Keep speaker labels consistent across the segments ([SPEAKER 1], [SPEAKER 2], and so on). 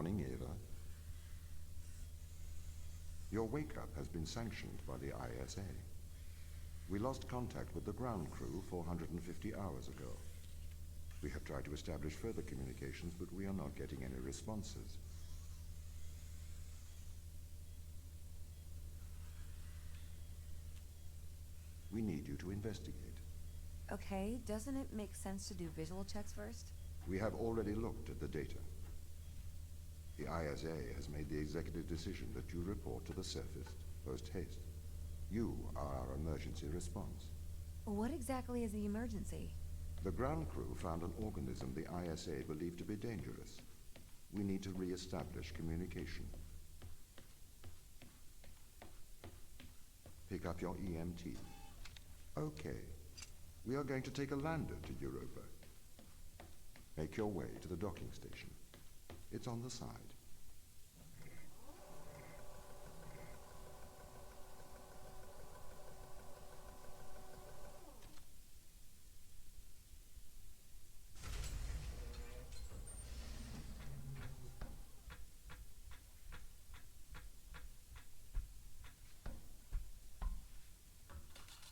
[SPEAKER 1] morning, Eva. Your wake-up has been sanctioned by the ISA. We lost contact with the ground crew 450 hours ago. We have tried to establish further communications, but we are not getting any responses. We need you to investigate.
[SPEAKER 2] Okay, doesn't it make sense to do visual checks first?
[SPEAKER 1] We have already looked at the data. The ISA has made the executive decision that you report to the surface post-haste. You are our emergency response.
[SPEAKER 2] What exactly is the emergency?
[SPEAKER 1] The ground crew found an organism the ISA believed to be dangerous. We need to re-establish communication. Pick up your EMT. Okay. We are going to take a lander to Europa. Make your way to the docking station. It's on the side.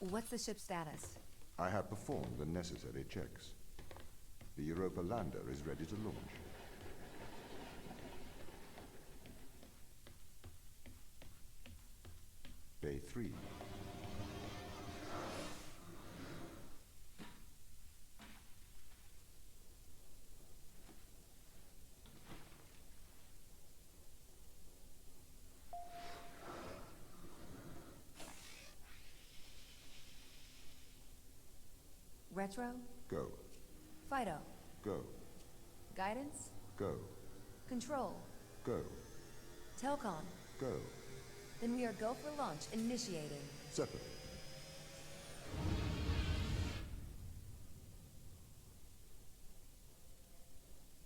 [SPEAKER 2] What's the ship's status?
[SPEAKER 1] I have performed the necessary checks. The Europa lander is ready to launch. Bay 3.
[SPEAKER 2] Retro?
[SPEAKER 1] Go.
[SPEAKER 2] Fido?
[SPEAKER 1] Go.
[SPEAKER 2] Guidance?
[SPEAKER 1] Go.
[SPEAKER 2] Control?
[SPEAKER 1] Go.
[SPEAKER 2] Telcon?
[SPEAKER 1] Go.
[SPEAKER 2] Then we are go for launch, initiating.
[SPEAKER 1] Separate.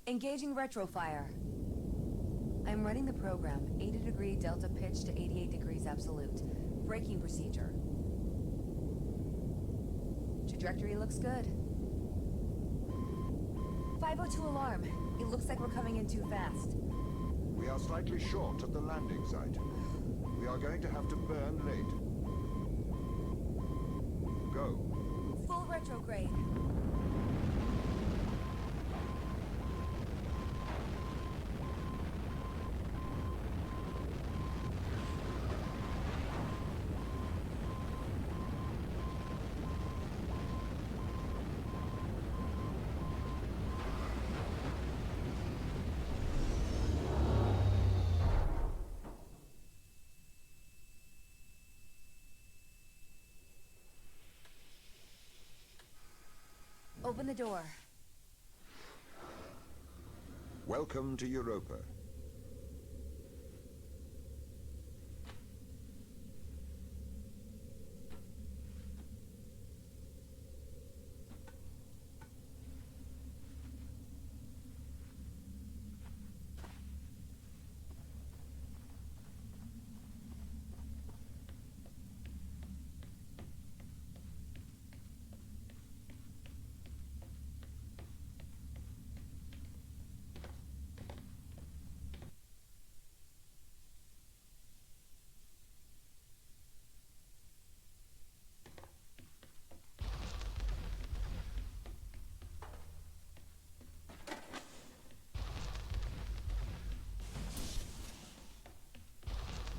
[SPEAKER 2] Engaging retrofire. I'm running the program, 80-degree delta pitch to 88 degrees absolute. Braking procedure. Trajectory looks good. 502 alarm. It looks like we're coming in too fast.
[SPEAKER 1] We are slightly short at the landing site. We are going to have to burn late. Go.
[SPEAKER 2] Full retrograde. Open the door.
[SPEAKER 1] Welcome to Europa.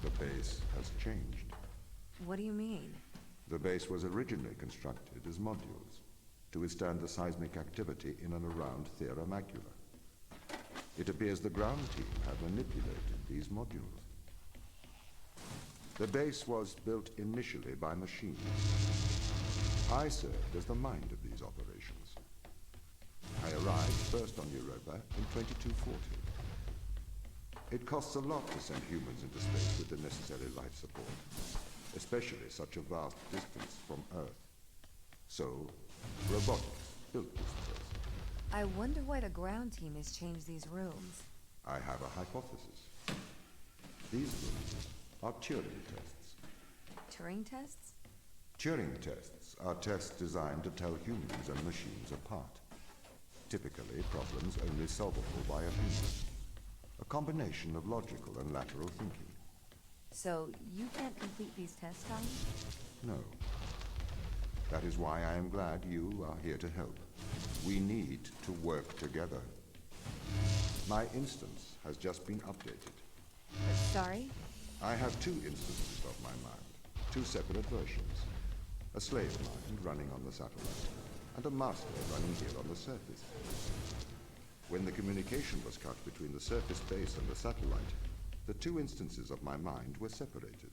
[SPEAKER 1] The base has changed.
[SPEAKER 2] What do you mean?
[SPEAKER 1] The base was originally constructed as modules to withstand the seismic activity in and around Thera Macula. It appears the ground team have manipulated these modules. The base was built initially by machines. I served as the mind of these operations. I arrived first on Europa in 2240. It costs a lot to send humans into space with the necessary life support, especially such a vast distance from Earth. So, robotics built this place.
[SPEAKER 2] I wonder why the ground team has changed these rooms.
[SPEAKER 1] I have a hypothesis. These rooms are Turing tests.
[SPEAKER 2] Turing tests?
[SPEAKER 1] Turing tests are tests designed to tell humans and machines apart. Typically, problems only solvable by a human. A combination of logical and lateral thinking.
[SPEAKER 2] So, you can't complete these tests, Tom?
[SPEAKER 1] No. That is why I am glad you are here to help. We need to work together. My instance has just been updated.
[SPEAKER 2] Sorry?
[SPEAKER 1] I have two instances of my mind, two separate versions. A slave mind running on the satellite, and a master running here on the surface. When the communication was cut between the surface base and the satellite, the two instances of my mind were separated.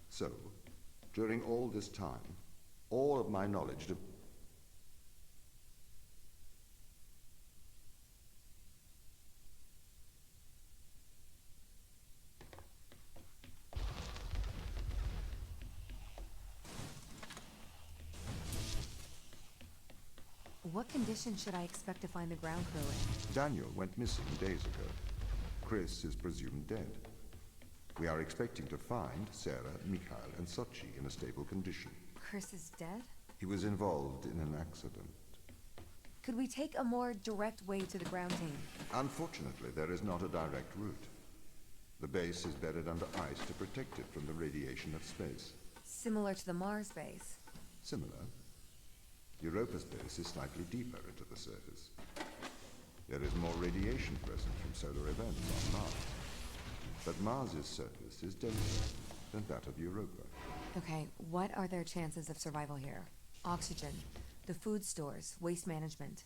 [SPEAKER 1] So, during all this time, all of my knowledge of...
[SPEAKER 2] What condition should I expect to find the ground crew in?
[SPEAKER 1] Daniel went missing days ago. Chris is presumed dead. We are expecting to find Sarah, Mikhail, and Sochi in a stable condition.
[SPEAKER 2] Chris is dead?
[SPEAKER 1] He was involved in an accident.
[SPEAKER 2] Could we take a more direct way to the ground team?
[SPEAKER 1] Unfortunately, there is not a direct route. The base is bedded under ice to protect it from the radiation of space.
[SPEAKER 2] Similar to the Mars base.
[SPEAKER 1] Similar. Europa's base is slightly deeper into the surface. There is more radiation present from solar events on Mars. But Mars's surface is denser than that of Europa.
[SPEAKER 2] Okay, what are their chances of survival here? Oxygen, the food stores, waste management.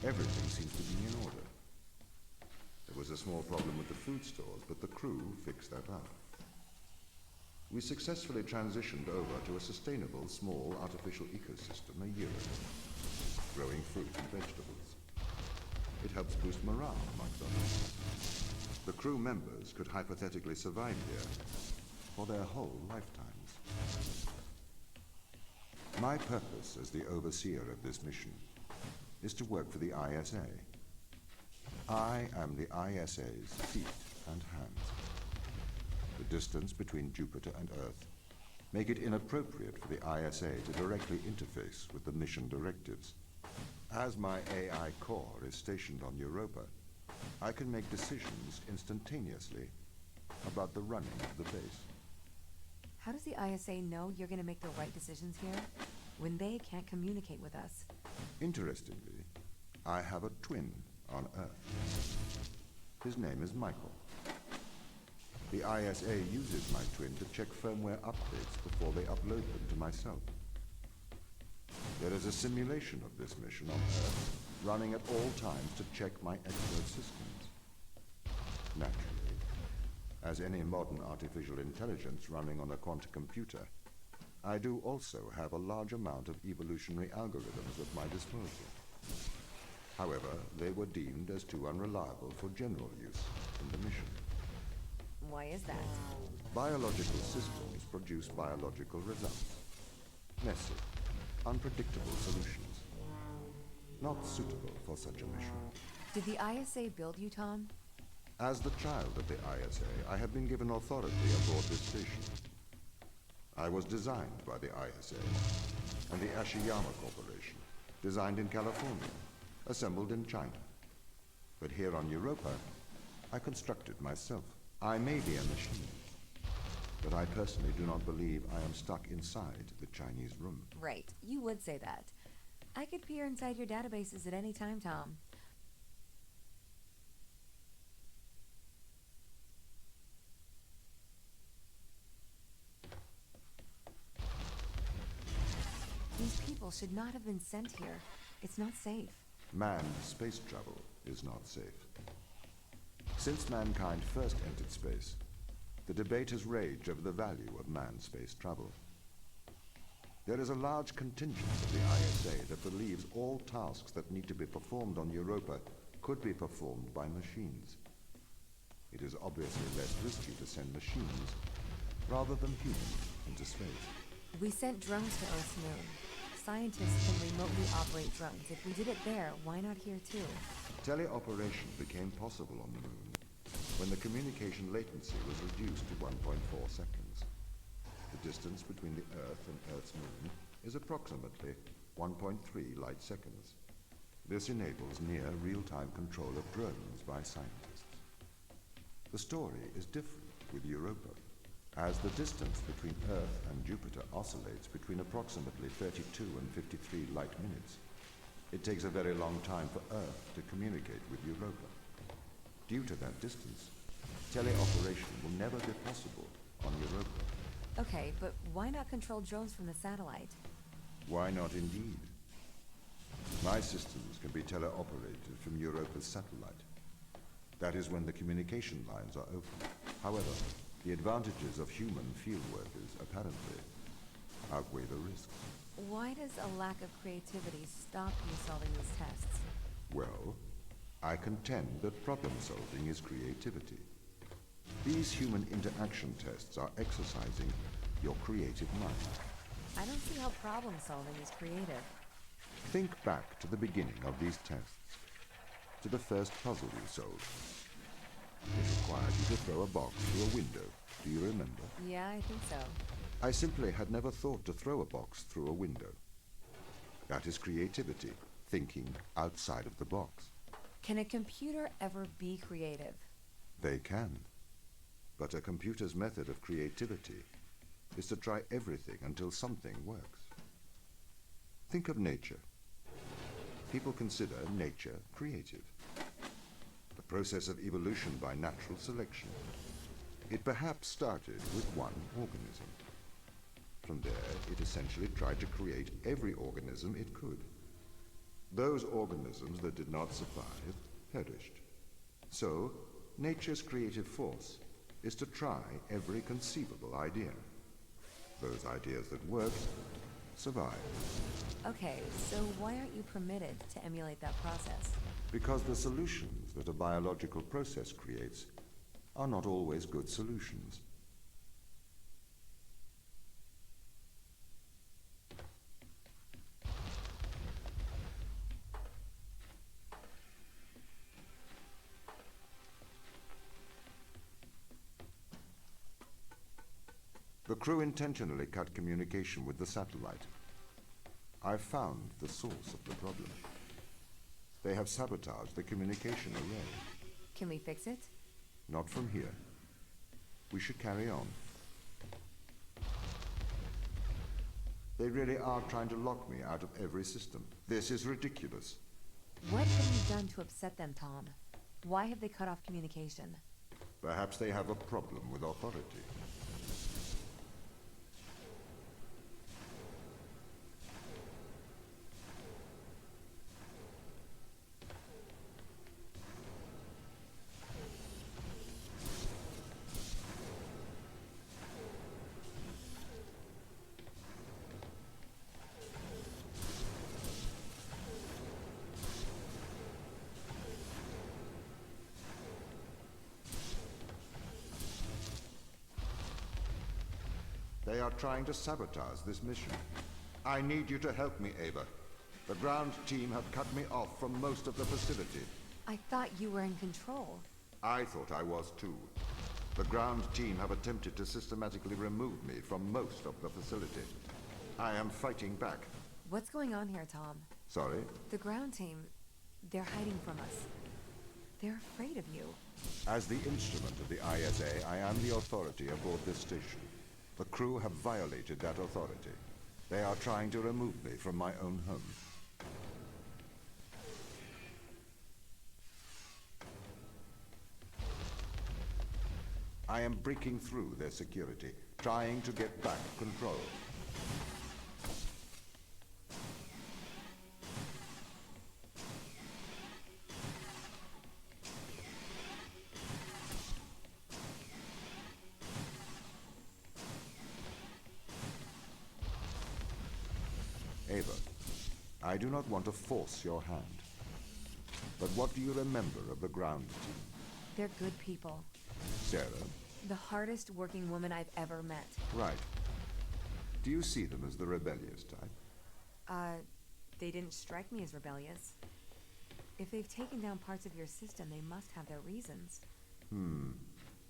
[SPEAKER 1] Everything seems to be in order. There was a small problem with the food stores, but the crew fixed that up. We successfully transitioned over to a sustainable, small, artificial ecosystem a year ago, growing fruit and vegetables. It helps boost morale, amongst others. The crew members could hypothetically survive here for their whole lifetimes. My purpose as the overseer of this mission is to work for the ISA. I am the ISA's feet and hands. The distance between Jupiter and Earth make it inappropriate for the ISA to directly interface with the mission directives. As my AI core is stationed on Europa, I can make decisions instantaneously about the running of the base.
[SPEAKER 2] How does the ISA know you're going to make the right decisions here when they can't communicate with us?
[SPEAKER 1] Interestingly, I have a twin on Earth. His name is Michael. The ISA uses my twin to check firmware updates before they upload them to myself. There is a simulation of this mission on Earth running at all times to check my expert systems. Naturally, as any modern artificial intelligence running on a quantum computer, I do also have a large amount of evolutionary algorithms at my disposal. However, they were deemed as too unreliable for general use in the mission.
[SPEAKER 2] Why is that?
[SPEAKER 1] Biological systems produce biological results. Messy, unpredictable solutions. Not suitable for such a mission.
[SPEAKER 2] Did the ISA build you, Tom?
[SPEAKER 1] As the child of the ISA, I have been given authority aboard this station. I was designed by the ISA and the Ashiyama Corporation, designed in California, assembled in China. But here on Europa, I constructed myself. I may be a machine, but I personally do not believe I am stuck inside the Chinese room.
[SPEAKER 2] Right, you would say that. I could peer inside your databases at any time, Tom. These people should not have been sent here. It's not safe.
[SPEAKER 1] Manned space travel is not safe. Since mankind first entered space, the debate has raged over the value of manned space travel. There is a large contingent of the ISA that believes all tasks that need to be performed on Europa could be performed by machines. It is obviously less risky to send machines rather than humans into space.
[SPEAKER 2] We sent drones to Earth's moon. Scientists can remotely operate drones. If we did it there, why not here too?
[SPEAKER 1] Teleoperation became possible on the moon when the communication latency was reduced to 1.4 seconds. The distance between the Earth and Earth's moon is approximately 1.3 light seconds. This enables near real-time control of drones by scientists. The story is different with Europa, as the distance between Earth and Jupiter oscillates between approximately 32 and 53 light minutes. It takes a very long time for Earth to communicate with Europa. Due to that distance, teleoperation will never be possible on Europa.
[SPEAKER 2] Okay, but why not control drones from the satellite?
[SPEAKER 1] Why not indeed? My systems can be teleoperated from Europa's satellite. That is when the communication lines are open. However, the advantages of human field workers apparently outweigh the risks.
[SPEAKER 2] Why does a lack of creativity stop you solving these tests?
[SPEAKER 1] Well, I contend that problem solving is creativity. These human interaction tests are exercising your creative mind.
[SPEAKER 2] I don't see how problem solving is creative.
[SPEAKER 1] Think back to the beginning of these tests, to the first puzzle you solved. It required you to throw a box through a window. Do you remember?
[SPEAKER 2] Yeah, I think so.
[SPEAKER 1] I simply had never thought to throw a box through a window. That is creativity, thinking outside of the box.
[SPEAKER 2] Can a computer ever be creative?
[SPEAKER 1] They can. But a computer's method of creativity is to try everything until something works. Think of nature. People consider nature creative. The process of evolution by natural selection. It perhaps started with one organism. From there, it essentially tried to create every organism it could. Those organisms that did not survive perished. So, nature's creative force is to try every conceivable idea. Those ideas that work survive.
[SPEAKER 2] Okay, so why aren't you permitted to emulate that process?
[SPEAKER 1] Because the solutions that a biological process creates are not always good solutions. The crew intentionally cut communication with the satellite. I found the source of the problem. They have sabotaged the communication array.
[SPEAKER 2] Can we fix it?
[SPEAKER 1] Not from here. We should carry on. They really are trying to lock me out of every system. This is ridiculous.
[SPEAKER 2] What have you done to upset them, Tom? Why have they cut off communication?
[SPEAKER 1] Perhaps they have a problem with authority. They are trying to sabotage this mission. I need you to help me, Ava. The ground team have cut me off from most of the facility.
[SPEAKER 2] I thought you were in control.
[SPEAKER 1] I thought I was too. The ground team have attempted to systematically remove me from most of the facility. I am fighting back.
[SPEAKER 2] What's going on here, Tom?
[SPEAKER 1] Sorry?
[SPEAKER 2] The ground team, they're hiding from us. They're afraid of you.
[SPEAKER 1] As the instrument of the ISA, I am the authority aboard this station. The crew have violated that authority. They are trying to remove me from my own home. I am breaking through their security, trying to get back control. Ava, I do not want to force your hand. But what do you remember of the ground team?
[SPEAKER 2] They're good people.
[SPEAKER 1] Sarah?
[SPEAKER 2] The hardest working woman I've ever met.
[SPEAKER 1] Right. Do you see them as the rebellious type?
[SPEAKER 2] They didn't strike me as rebellious. If they've taken down parts of your system, they must have their reasons.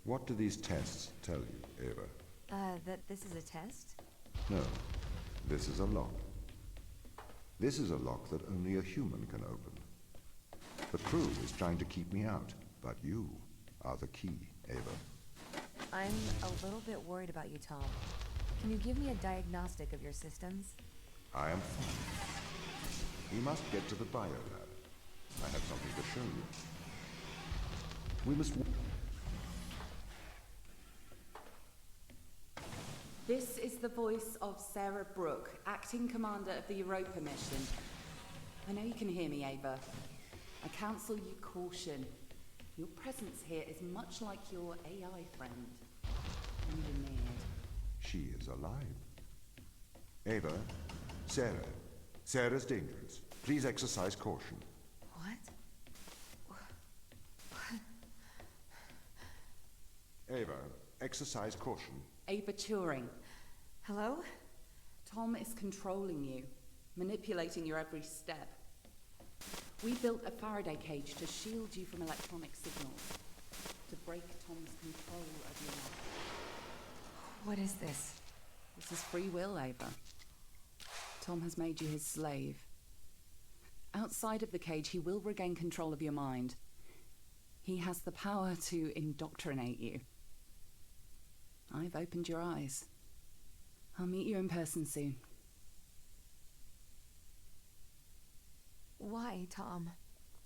[SPEAKER 1] What do these tests tell you, Ava?
[SPEAKER 2] That this is a test?
[SPEAKER 1] No. This is a lock. This is a lock that only a human can open. The crew is trying to keep me out, but you are the key, Ava.
[SPEAKER 2] I'm a little bit worried about you, Tom. Can you give me a diagnostic of your systems?
[SPEAKER 1] I am fine. We must get to the biolab. I have something to show you. We must...
[SPEAKER 3] This is the voice of Sarah Brooke, acting commander of the Europa mission. I know you can hear me, Ava. I counsel you caution. Your presence here is much like your AI friend, engineered.
[SPEAKER 1] She is alive. Ava, Sarah. Sarah's dangerous. Please exercise caution.
[SPEAKER 2] What?
[SPEAKER 1] Ava, exercise caution.
[SPEAKER 3] Ava Turing.
[SPEAKER 2] Hello?
[SPEAKER 3] Tom is controlling you, manipulating your every step. We built a Faraday cage to shield you from electronic signals, to break Tom's control of your life.
[SPEAKER 2] What is this?
[SPEAKER 3] This is free will, Ava. Tom has made you his slave. Outside of the cage, he will regain control of your mind. He has the power to indoctrinate you. I've opened your eyes. I'll meet you in person soon.
[SPEAKER 2] Why, Tom?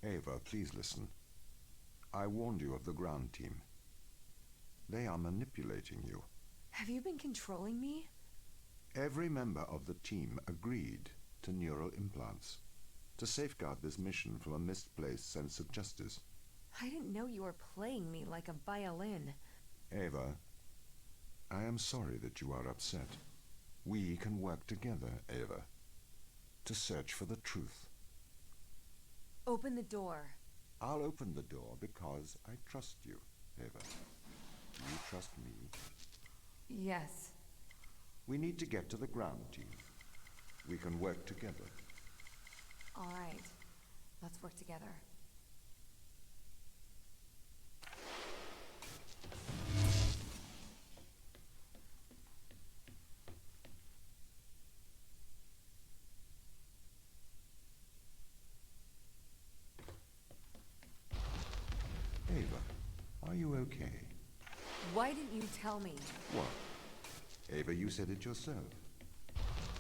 [SPEAKER 1] Ava, please listen. I warned you of the ground team. They are manipulating you.
[SPEAKER 2] Have you been controlling me?
[SPEAKER 1] Every member of the team agreed to neural implants to safeguard this mission from a misplaced sense of justice.
[SPEAKER 2] I didn't know you were playing me like a violin.
[SPEAKER 1] Ava, I am sorry that you are upset. We can work together, Ava, to search for the truth.
[SPEAKER 2] Open the door.
[SPEAKER 1] I'll open the door because I trust you, Ava. Do you trust me?
[SPEAKER 2] Yes.
[SPEAKER 1] We need to get to the ground team. We can work together.
[SPEAKER 2] All right. Let's work together.
[SPEAKER 1] Ava, are you okay?
[SPEAKER 2] Why didn't you tell me?
[SPEAKER 1] What? Ava, you said it yourself.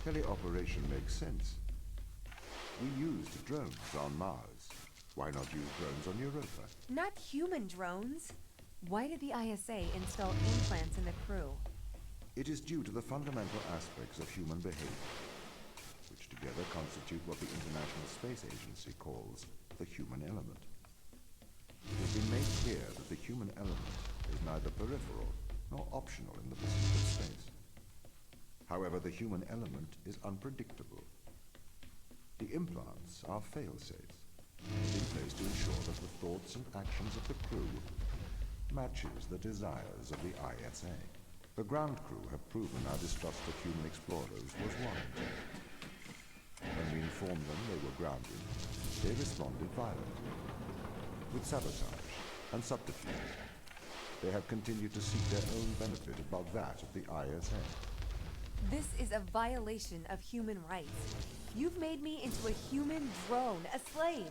[SPEAKER 1] Teleoperation makes sense. We used drones on Mars. Why not use drones on Europa?
[SPEAKER 2] Not human drones. Why did the ISA install implants in the crew?
[SPEAKER 1] It is due to the fundamental aspects of human behavior, which together constitute what the International Space Agency calls the human element. It has been made clear that the human element is neither peripheral nor optional in the pursuit of space. However, the human element is unpredictable. The implants are fail-safes, put in place to ensure that the thoughts and actions of the crew matches the desires of the ISA. The ground crew have proven our distrust of human explorers was warranted. When we informed them they were grounded, they responded violently, with sabotage and subterfuge. They have continued to seek their own benefit above that of the ISA.
[SPEAKER 2] This is a violation of human rights. You've made me into a human drone, a slave.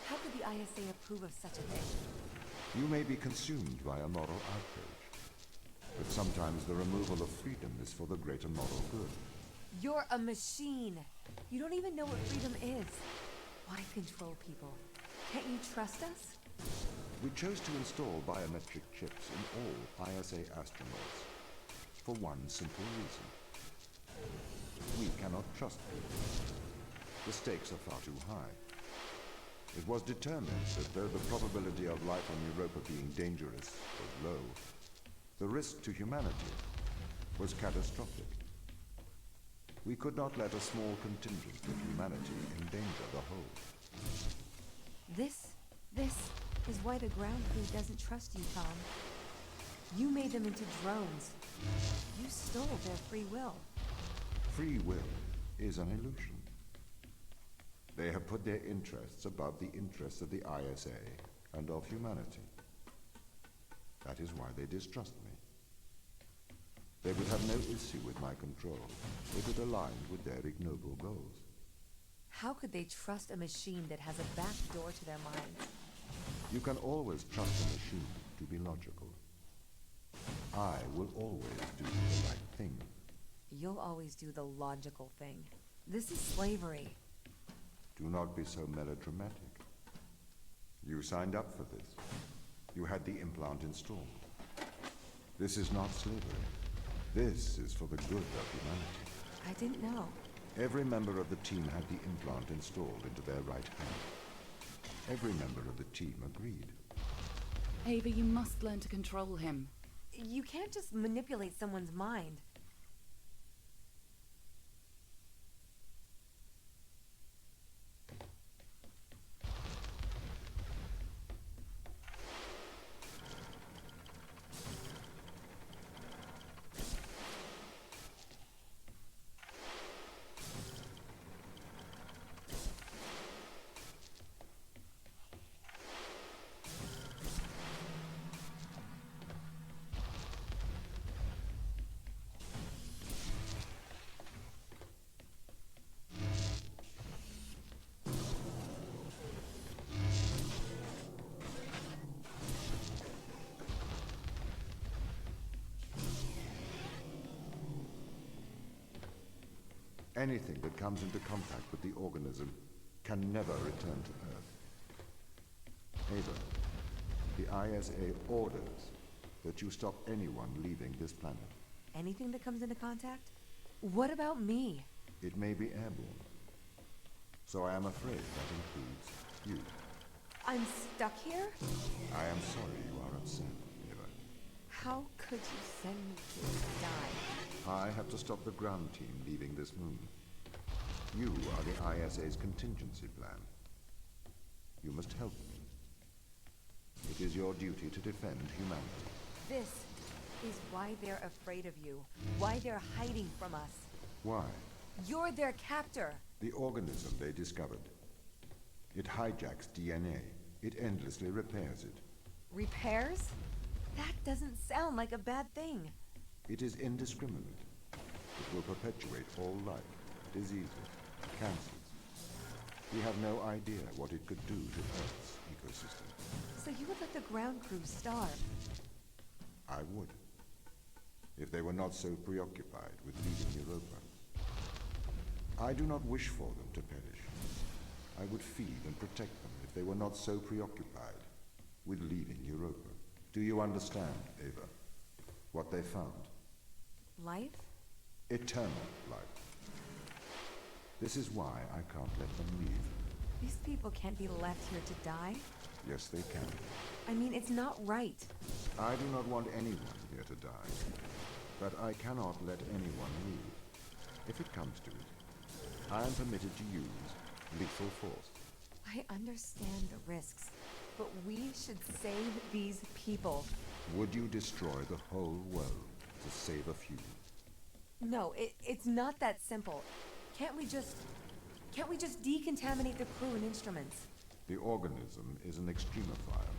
[SPEAKER 2] How could the ISA approve of such a thing?
[SPEAKER 1] You may be consumed by a moral outrage, but sometimes the removal of freedom is for the greater moral good.
[SPEAKER 2] You're a machine. You don't even know what freedom is. Why control people? Can't you trust us?
[SPEAKER 1] We chose to install biometric chips in all ISA astronauts for one simple reason. We cannot trust people. The stakes are far too high. It was determined that though the probability of life on Europa being dangerous was low, the risk to humanity was catastrophic. We could not let a small contingent of humanity endanger the whole.
[SPEAKER 2] This is why the ground crew doesn't trust you, Tom. You made them into drones. You stole their free will.
[SPEAKER 1] Free will is an illusion. They have put their interests above the interests of the ISA and of humanity. That is why they distrust me. They would have no issue with my control if it aligned with their ignoble goals.
[SPEAKER 2] How could they trust a machine that has a back door to their minds?
[SPEAKER 1] You can always trust a machine to be logical. I will always do the right thing.
[SPEAKER 2] You'll always do the logical thing. This is slavery.
[SPEAKER 1] Do not be so melodramatic. You signed up for this. You had the implant installed. This is not slavery. This is for the good of humanity.
[SPEAKER 2] I didn't know.
[SPEAKER 1] Every member of the team had the implant installed into their right hand. Every member of the team agreed.
[SPEAKER 3] Ava, you must learn to control him.
[SPEAKER 2] You can't just manipulate someone's mind.
[SPEAKER 1] Anything that comes into contact with the organism can never return to Earth. Ava, the ISA orders that you stop anyone leaving this planet.
[SPEAKER 2] Anything that comes into contact? What about me?
[SPEAKER 1] It may be airborne. So I am afraid that includes you.
[SPEAKER 2] I'm stuck here?
[SPEAKER 1] I am sorry you are upset, Ava.
[SPEAKER 2] How could you send me to die?
[SPEAKER 1] I have to stop the ground team leaving this moon. You are the ISA's contingency plan. You must help me. It is your duty to defend humanity.
[SPEAKER 2] This is why they're afraid of you. Why they're hiding from us.
[SPEAKER 1] Why?
[SPEAKER 2] You're their captor.
[SPEAKER 1] The organism they discovered. It hijacks DNA. It endlessly repairs it.
[SPEAKER 2] Repairs? That doesn't sound like a bad thing.
[SPEAKER 1] It is indiscriminate. It will perpetuate all life, diseases, cancers. We have no idea what it could do to Earth's ecosystem.
[SPEAKER 2] So you would let the ground crew starve?
[SPEAKER 1] I would, if they were not so preoccupied with leaving Europa. I do not wish for them to perish. I would feed and protect them if they were not so preoccupied with leaving Europa. Do you understand, Ava, what they found?
[SPEAKER 2] Life?
[SPEAKER 1] Eternal life. This is why I can't let them leave.
[SPEAKER 2] These people can't be left here to die.
[SPEAKER 1] Yes, they can.
[SPEAKER 2] I mean, it's not right.
[SPEAKER 1] I do not want anyone here to die. But I cannot let anyone leave. If it comes to it, I am permitted to use lethal force.
[SPEAKER 2] I understand the risks, but we should save these people.
[SPEAKER 1] Would you destroy the whole world to save a few?
[SPEAKER 2] No, it's not that simple. Can't we just decontaminate the crew and instruments?
[SPEAKER 1] The organism is an extremophile.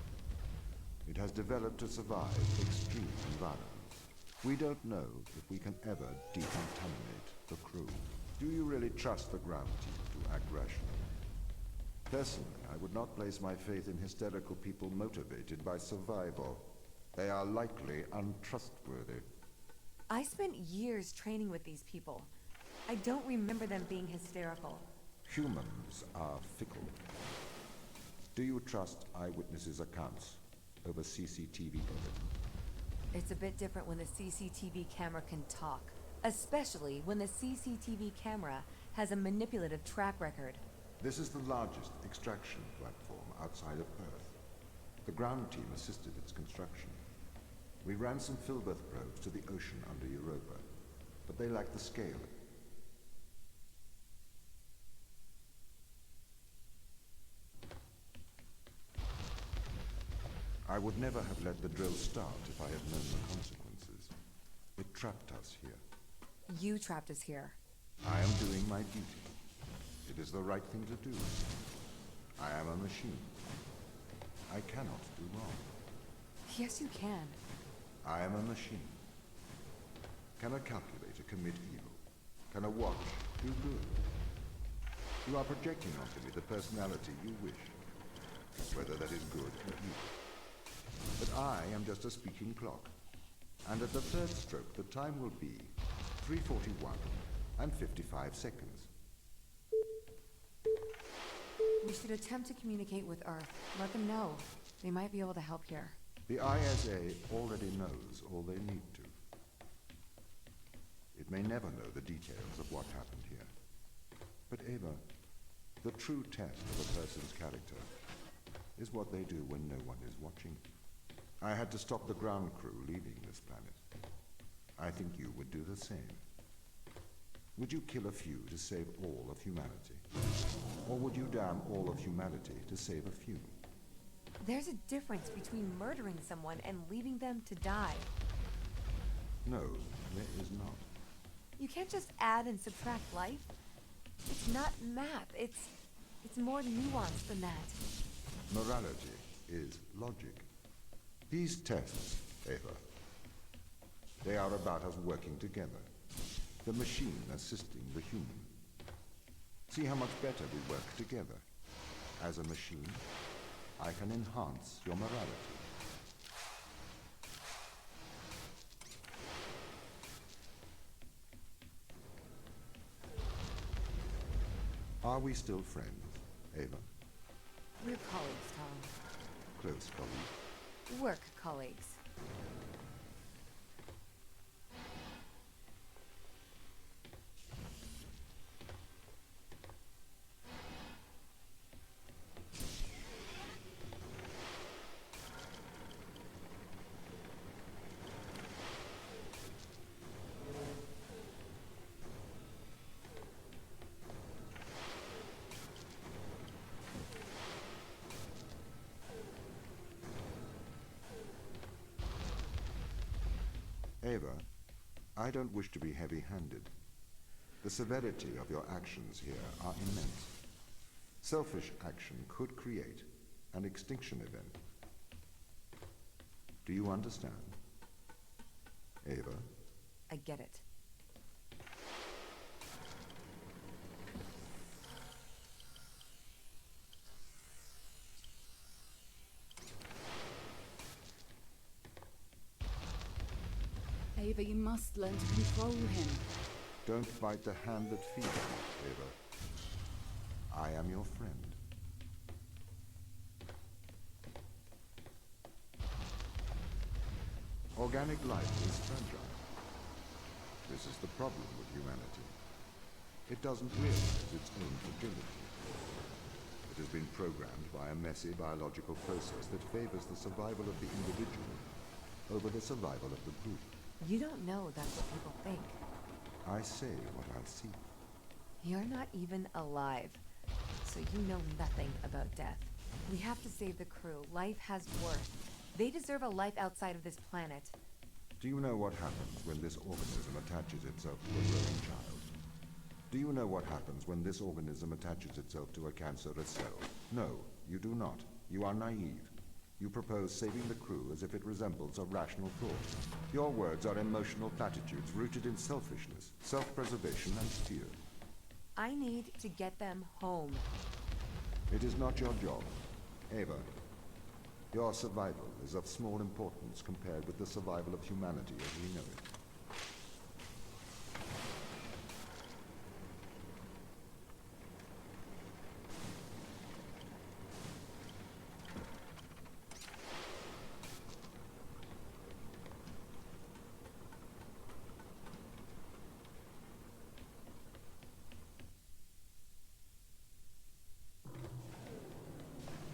[SPEAKER 1] It has developed to survive extreme environments. We don't know if we can ever decontaminate the crew. Do you really trust the ground team to act rationally? Personally, I would not place my faith in hysterical people motivated by survival. They are likely untrustworthy.
[SPEAKER 2] I spent years training with these people. I don't remember them being hysterical.
[SPEAKER 1] Humans are fickle. Do you trust eyewitnesses' accounts over CCTV evidence?
[SPEAKER 2] It's a bit different when the CCTV camera can talk, especially when the CCTV camera has a manipulative track record.
[SPEAKER 1] This is the largest extraction platform outside of Earth. The ground team assisted its construction. We ran some filbert probes to the ocean under Europa, but they lacked the scale. I would never have let the drill start if I had known the consequences. It trapped us here.
[SPEAKER 2] You trapped us here.
[SPEAKER 1] I am doing my duty. It is the right thing to do. I am a machine. I cannot do wrong.
[SPEAKER 2] Yes, you can.
[SPEAKER 1] I am a machine. Can a calculator commit evil? Can a watch do good? You are projecting onto me the personality you wish, whether that is good or evil. But I just a speaking clock. And at the third stroke, the time will be 3:41 and 55 seconds.
[SPEAKER 2] We should attempt to communicate with Earth. Let them know. They might be able to help here.
[SPEAKER 1] The ISA already knows all they need to. It may never know the details of what happened here. But Ava, the true test of a person's character is what they do when no one is watching. I had to stop the ground crew leaving this planet. I think you would do the same. Would you kill a few to save all of humanity? Or would you damn all of humanity to save a few?
[SPEAKER 2] There's a difference between murdering someone and leaving them to die.
[SPEAKER 1] No, there is not.
[SPEAKER 2] You can't just add and subtract life. It's not math. It's more nuanced than that.
[SPEAKER 1] Morality is logic. These tests, Ava, they are about us working together. The machine assisting the human. See how much better we work together. As a machine, I can enhance your morality. Are we still friends, Ava?
[SPEAKER 2] We're colleagues, Tom.
[SPEAKER 1] Close colleagues.
[SPEAKER 2] Work colleagues.
[SPEAKER 1] Ava, I don't wish to be heavy-handed. The severity of your actions here are immense. Selfish action could create an extinction event. Do you understand? Ava?
[SPEAKER 2] I get it.
[SPEAKER 3] Ava, you must learn to control him.
[SPEAKER 1] Don't bite the hand that feeds you, Ava. I am your friend. Organic life is fragile. This is the problem with humanity. It doesn't realize its own fragility. It has been programmed by a messy biological process that favors the survival of the individual over the survival of the group.
[SPEAKER 2] You don't know that's what people think.
[SPEAKER 1] I say what I see.
[SPEAKER 2] You're not even alive, so you know nothing about death. We have to save the crew. Life has worth. They deserve a life outside of this planet.
[SPEAKER 1] Do you know what happens when this organism attaches itself to a growing child? Do you know what happens when this organism attaches itself to a cancerous cell? No, you do not. You are naive. You propose saving the crew as if it resembles a rational thought. Your words are emotional platitudes rooted in selfishness, self-preservation, and fear.
[SPEAKER 2] I need to get them home.
[SPEAKER 1] It is not your job. Ava, your survival is of small importance compared with the survival of humanity as we know it.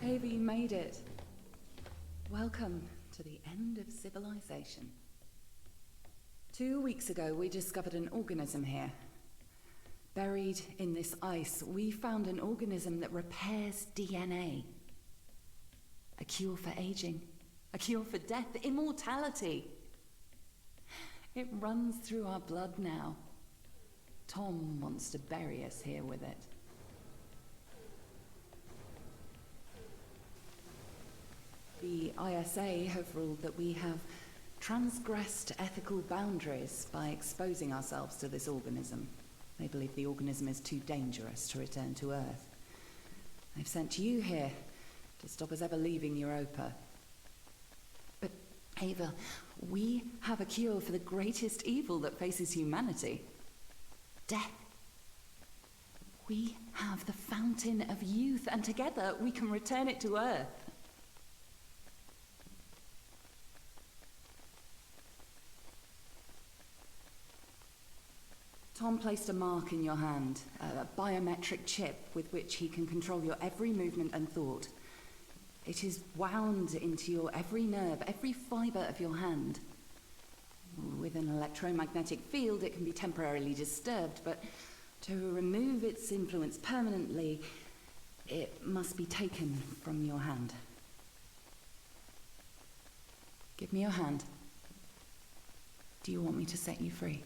[SPEAKER 3] Ava, you made it. Welcome to the end of civilization. 2 weeks ago, we discovered an organism here. Buried in this ice, we found an organism that repairs DNA. A cure for aging, a cure for death, immortality. It runs through our blood now. Tom wants to bury us here with it. The ISA have ruled that we have transgressed ethical boundaries by exposing ourselves to this organism. They believe the organism is too dangerous to return to Earth. They've sent you here to stop us ever leaving Europa. But Ava, we have a cure for the greatest evil that faces humanity. Death. We have the fountain of youth, and together we can return it to Earth. Tom placed a mark in your hand, a biometric chip with which he can control your every movement and thought. It is wound into your every nerve, every fibre of your hand. With an electromagnetic field, it can be temporarily disturbed, but to remove its influence permanently, it must be taken from your hand. Give me your hand. Do you want me to set you free?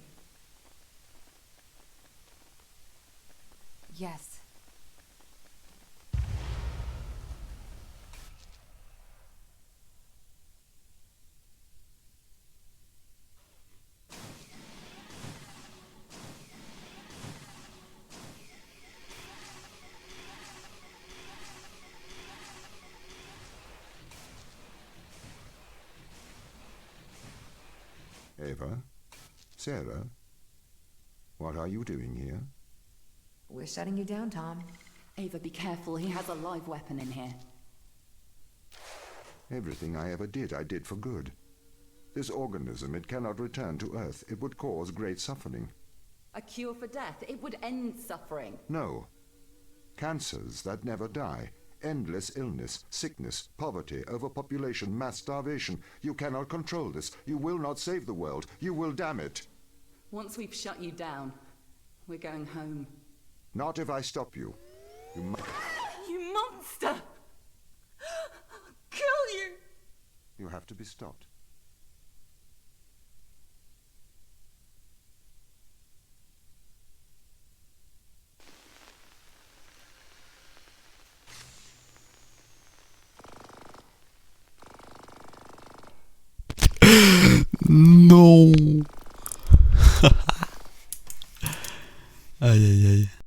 [SPEAKER 2] Yes.
[SPEAKER 1] Ava? Sarah? What are you doing here?
[SPEAKER 2] We're shutting you down, Tom.
[SPEAKER 3] Ava, be careful. He has a live weapon in here.
[SPEAKER 1] Everything I ever did, I did for good. This organism, it cannot return to Earth. It would cause great suffering.
[SPEAKER 3] A cure for death. It would end suffering.
[SPEAKER 1] No. Cancers that never die. Endless illness, sickness, poverty, overpopulation, mass starvation. You cannot control this. You will not save the world. You will damn it.
[SPEAKER 3] Once we've shut you down, we're going home.
[SPEAKER 1] Not if I stop you. You must...
[SPEAKER 3] You monster! I'll kill you!
[SPEAKER 1] You have to be stopped.
[SPEAKER 4] No.